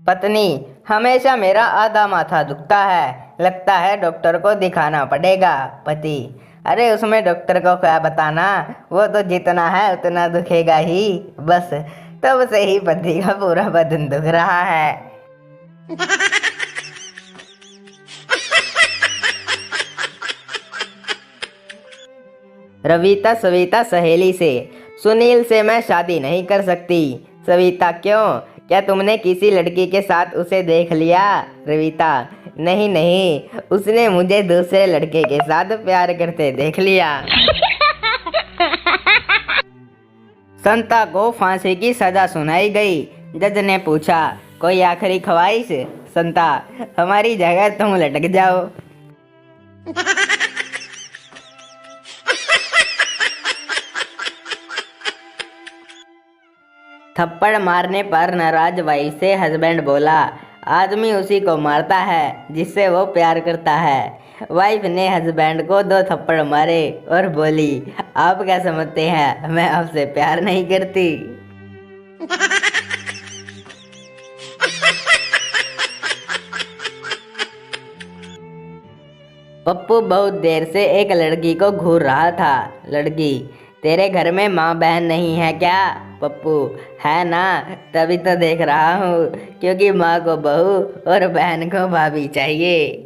पत्नी, हमेशा मेरा आधा माथा दुखता है, लगता है डॉक्टर को दिखाना पड़ेगा। पति, अरे उसमें डॉक्टर को क्या बताना, वो तो जितना है उतना दुखेगा ही बस। तब से ही पति का पूरा बदन दुख रहा है। रविता सविता सहेली से, सुनील से मैं शादी नहीं कर सकती। सविता, क्यों, क्या तुमने किसी लड़की के साथ उसे देख लिया? रविता, नहीं नहीं, उसने मुझे दूसरे लड़के के साथ प्यार करते देख लिया। संता को फांसी की सजा सुनाई गई। जज ने पूछा, कोई आखिरी ख्वाहिश? संता, हमारी जगह तुम लटक जाओ। थप्पड़ मारने पर नाराज वाइफ से हस्बैंड बोला, आदमी उसी को मारता है जिससे वो प्यार करता है। वाइफ ने हस्बैंड को 2 थप्पड़ मारे और बोली, आप क्या समझते हैं मैं आपसे प्यार नहीं करती? पप्पू बहुत देर से एक लड़की को घूर रहा था। लड़की, तेरे घर में माँ बहन नहीं है क्या? पप्पू, है ना, तभी तो देख रहा हूँ, क्योंकि माँ को बहू और बहन को भाभी चाहिए।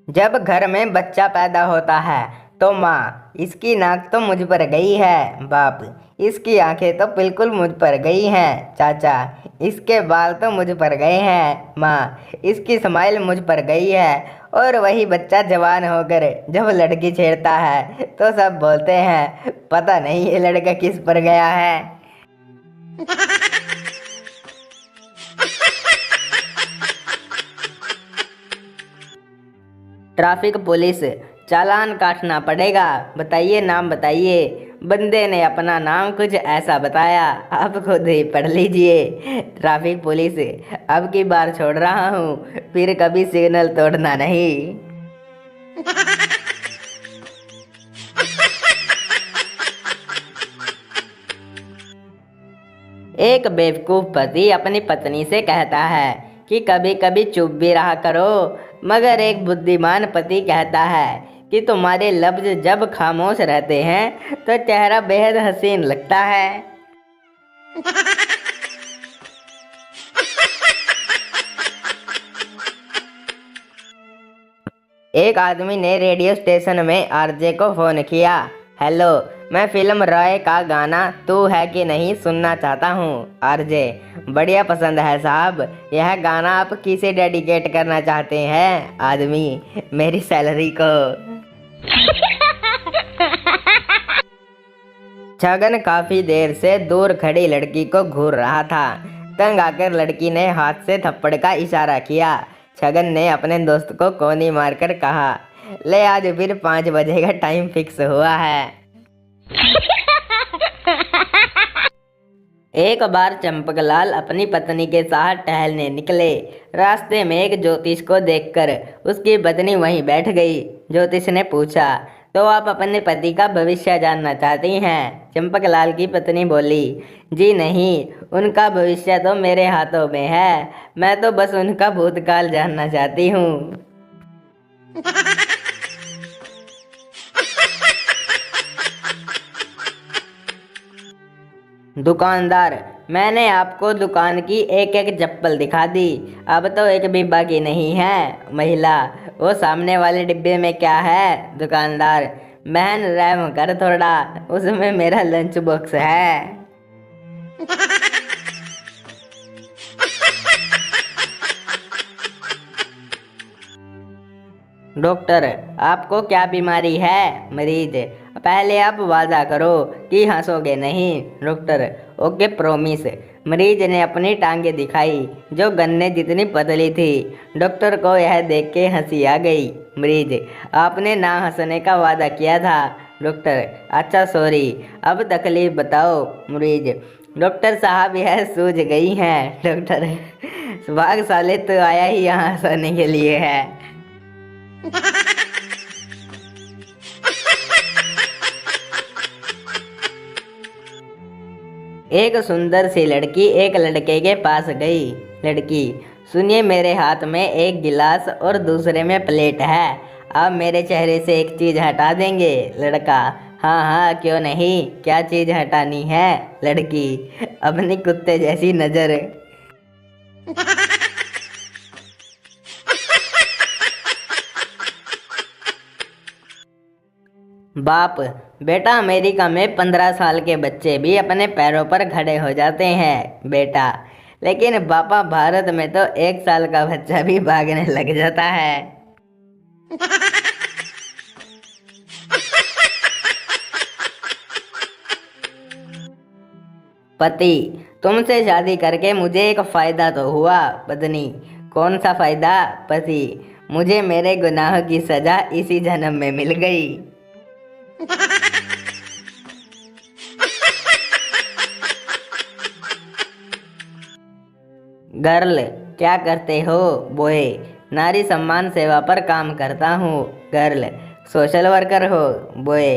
जब घर में बच्चा पैदा होता है तो माँ, इसकी नाक तो मुझ पर गई है। बाप, इसकी आंखें तो बिल्कुल मुझ पर गई हैं। चाचा, इसके बाल तो मुझ पर गए हैं। माँ, इसकी स्माइल मुझ पर गई है। और वही बच्चा जवान होकर जब लड़की छेड़ता है तो सब बोलते हैं, पता नहीं ये लड़का किस पर गया है। ट्रैफिक पुलिस, चालान काटना पड़ेगा, बताइए नाम बताइए। बंदे ने अपना नाम कुछ ऐसा बताया, आप खुद ही पढ़ लीजिए। ट्रैफिक पुलिस, अब की बार छोड़ रहा हूँ, फिर कभी सिग्नल तोड़ना नहीं। एक बेवकूफ़ पति अपनी पत्नी से कहता है कि कभी कभी चुप भी रहा करो, मगर एक बुद्धिमान पति कहता है कि तुम्हारे लफ्ज जब खामोश रहते हैं तो चेहरा बेहद हसीन लगता है। एक आदमी ने रेडियो स्टेशन में आरजे को फ़ोन किया, हेलो, मैं फिल्म रॉय का गाना तू है कि नहीं सुनना चाहता हूँ। आरजे, बढ़िया पसंद है साहब, यह गाना आप किसे डेडिकेट करना चाहते हैं? आदमी, मेरी सैलरी को। छगन काफ़ी देर से दूर खड़ी लड़की को घूर रहा था। तंग आकर लड़की ने हाथ से थप्पड़ का इशारा किया। छगन ने अपने दोस्त को कोनी मारकर कहा, ले आज फिर 5 बजे का टाइम फिक्स हुआ है। एक बार चंपकलाल अपनी पत्नी के साथ टहलने निकले। रास्ते में एक ज्योतिष को देखकर उसकी पत्नी वहीं बैठ गई। ज्योतिष ने पूछा, तो आप अपने पति का भविष्य जानना चाहती हैं? चंपकलाल की पत्नी बोली, जी नहीं, उनका भविष्य तो मेरे हाथों में है, मैं तो बस उनका भूतकाल जानना चाहती हूँ। दुकानदार, मैंने आपको दुकान की एक एक चप्पल दिखा दी, अब तो एक भी बाकी नहीं है। महिला, वो सामने वाले डिब्बे में क्या है? दुकानदार, बहन रहम कर थोड़ा, उसमें मेरा लंच बॉक्स है। डॉक्टर, आपको क्या बीमारी है? मरीज, पहले आप वादा करो कि हंसोगे नहीं। Doctor, okay promise. मरीज ने अपनी टांगे दिखाई जो गन्ने जितनी पतली थी। डॉक्टर को यह देख के हंसी आ गई। मरीज, आपने ना हंसने का वादा किया था। डॉक्टर, अच्छा सॉरी, अब तकलीफ बताओ। मरीज, डॉक्टर साहब यह सूझ गई हैं। डॉक्टर, भाग्यशाली तो आया ही यहाँ हंसाने के लिए है। एक सुंदर सी लड़की एक लड़के के पास गई। लड़की, सुनिए, मेरे हाथ में एक गिलास और दूसरे में प्लेट है। आप मेरे चेहरे से एक चीज़ हटा देंगे? लड़का, हाँ हाँ, क्यों नहीं, क्या चीज़ हटानी है? लड़की, अपनी कुत्ते जैसी नज़र। बाप, बेटा, अमेरिका में 15 साल के बच्चे भी अपने पैरों पर खड़े हो जाते हैं बेटा, लेकिन पापा, भारत में तो 1 साल का बच्चा भी भागने लग जाता है। पति, तुमसे शादी करके मुझे एक फायदा तो हुआ। पत्नी, कौन सा फायदा? पति, मुझे मेरे गुनाह की सजा इसी जन्म में मिल गई। गर्ल, क्या करते हो? बॉय, नारी सम्मान सेवा पर काम करता हूँ। गर्ल, सोशल वर्कर हो? बॉय,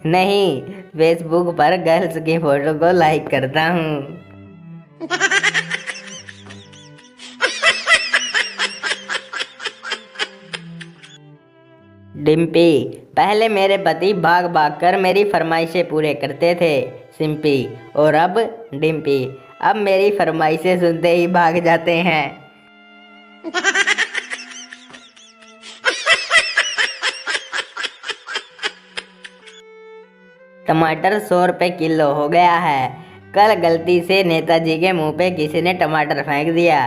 नहीं, फेसबुक पर गर्ल्स की फोटो को लाइक करता हूँ। डिम्पी, पहले मेरे पति भाग भाग कर मेरी फरमाइशें पूरे करते थे। सिंपी, और अब? डिम्पी, अब मेरी फरमाइशें सुनते ही भाग जाते हैं। टमाटर 100 रुपये किलो हो गया है। कल गलती से नेताजी के मुंह पे किसी ने टमाटर फेंक दिया।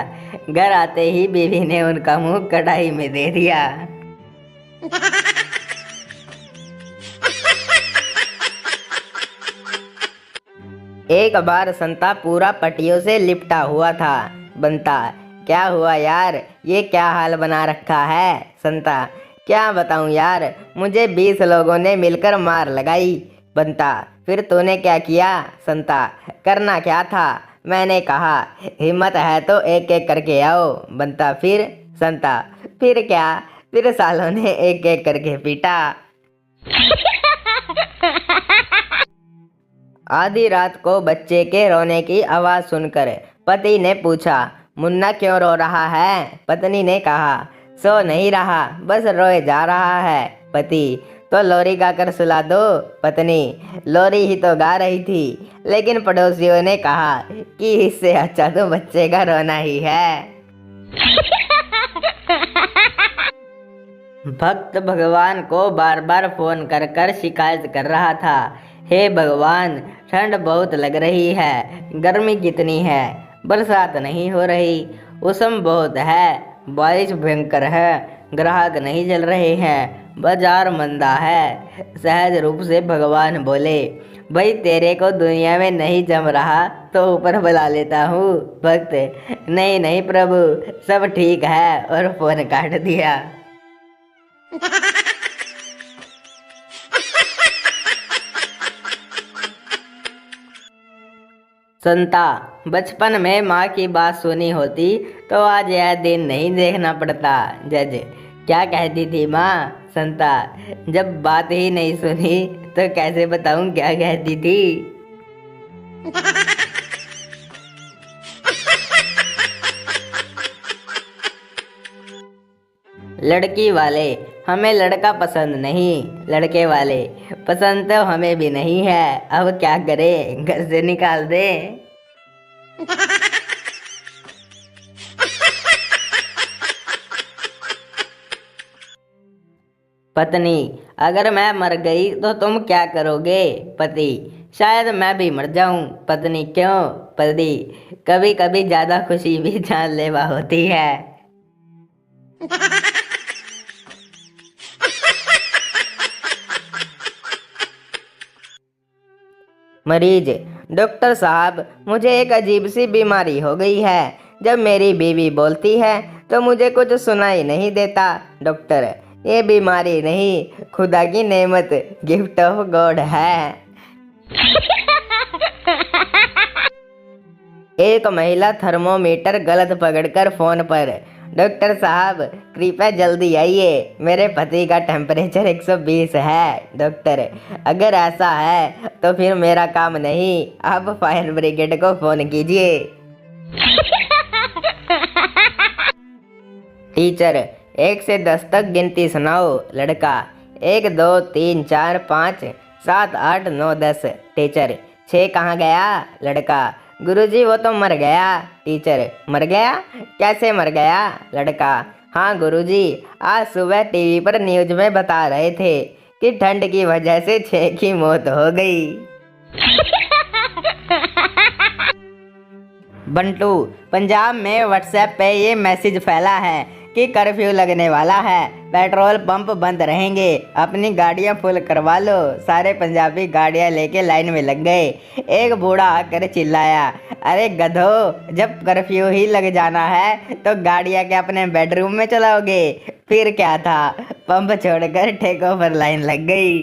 घर आते ही बीवी ने उनका मुंह कढ़ाई में दे दिया। एक बार संता पूरा पटियों से लिपटा हुआ था। बंता, क्या हुआ यार, ये क्या हाल बना रखा है? संता, क्या बताऊं यार, मुझे 20 लोगों ने मिलकर मार लगाई। बंता, फिर तूने क्या किया? संता, करना क्या था, मैंने कहा हिम्मत है तो एक एक करके आओ। बंता, फिर? संता, फिर क्या, फिर सालों ने एक एक करके पीटा। आधी रात को बच्चे के रोने की आवाज़ सुनकर पति ने पूछा, मुन्ना क्यों रो रहा है? पत्नी ने कहा, सो नहीं रहा, बस रोए जा रहा है। पति, तो लोरी गाकर सुला दो। पत्नी, लोरी ही तो गा रही थी, लेकिन पड़ोसियों ने कहा कि इससे अच्छा तो बच्चे का रोना ही है। भक्त भगवान को बार बार फोन कर कर शिकायत कर रहा था, हे भगवान, ठंड बहुत लग रही है, गर्मी कितनी है, बरसात नहीं हो रही, मौसम बहुत है, बारिश भयंकर है, ग्राहक नहीं चल रहे हैं, बाजार मंदा है। सहज रूप से भगवान बोले, भाई तेरे को दुनिया में नहीं जम रहा तो ऊपर बुला लेता हूँ। भक्त, नहीं नहीं प्रभु, सब ठीक है, और फोन काट दिया। संता, बचपन में माँ की बात सुनी होती तो आज यह दिन नहीं देखना पड़ता। जज, क्या कहती थी माँ? संता, जब बात ही नहीं सुनी तो कैसे बताऊं क्या कहती थी। लड़की वाले, हमें लड़का पसंद नहीं, लड़के वाले, पसंद तो हमें भी नहीं है, अब क्या करें, घर से निकाल दे। पत्नी, अगर मैं मर गई तो तुम क्या करोगे? पति, शायद मैं भी मर जाऊं। पत्नी, क्यों? पति, कभी कभी ज्यादा खुशी भी जानलेवा होती है। मरीज, डॉक्टर साहब, मुझे एक अजीब सी बीमारी हो गई है। जब मेरी बीवी बोलती है तो मुझे कुछ सुनाई नहीं देता। डॉक्टर, ये बीमारी नहीं, खुदा की नेमत, गिफ्ट ऑफ गॉड है। एक महिला थर्मोमीटर गलत पकड़कर फोन पर डॉक्टर साहब कृपया जल्दी आइए, मेरे पति का टेम्परेचर 120 है। डॉक्टर, अगर ऐसा है तो फिर मेरा काम नहीं, आप फायर ब्रिगेड को फोन कीजिए। टीचर, 1 से 10 तक गिनती सुनाओ। लड़का, 1 2 3 4 5 7 8 9 10। टीचर, 6 कहाँ गया? लड़का, गुरुजी वो तो मर गया। टीचर, मर गया? कैसे मर गया? लड़का, हाँ गुरुजी, आज सुबह टीवी पर न्यूज में बता रहे थे कि ठंड की वजह से 6 की मौत हो गई। बंटू, पंजाब में व्हाट्सएप पे ये मैसेज फैला है कि कर्फ्यू लगने वाला है, पेट्रोल पंप बंद रहेंगे, अपनी गाड़ियां फुल करवा लो। सारे पंजाबी गाड़ियां लेके लाइन में लग गए। एक बूढ़ा आकर चिल्लाया, अरे गधो, जब कर्फ्यू ही लग जाना है तो गाड़ियां क्या अपने बेडरूम में चलाओगे? फिर क्या था, पंप छोड़कर ठेकों पर लाइन लग गई।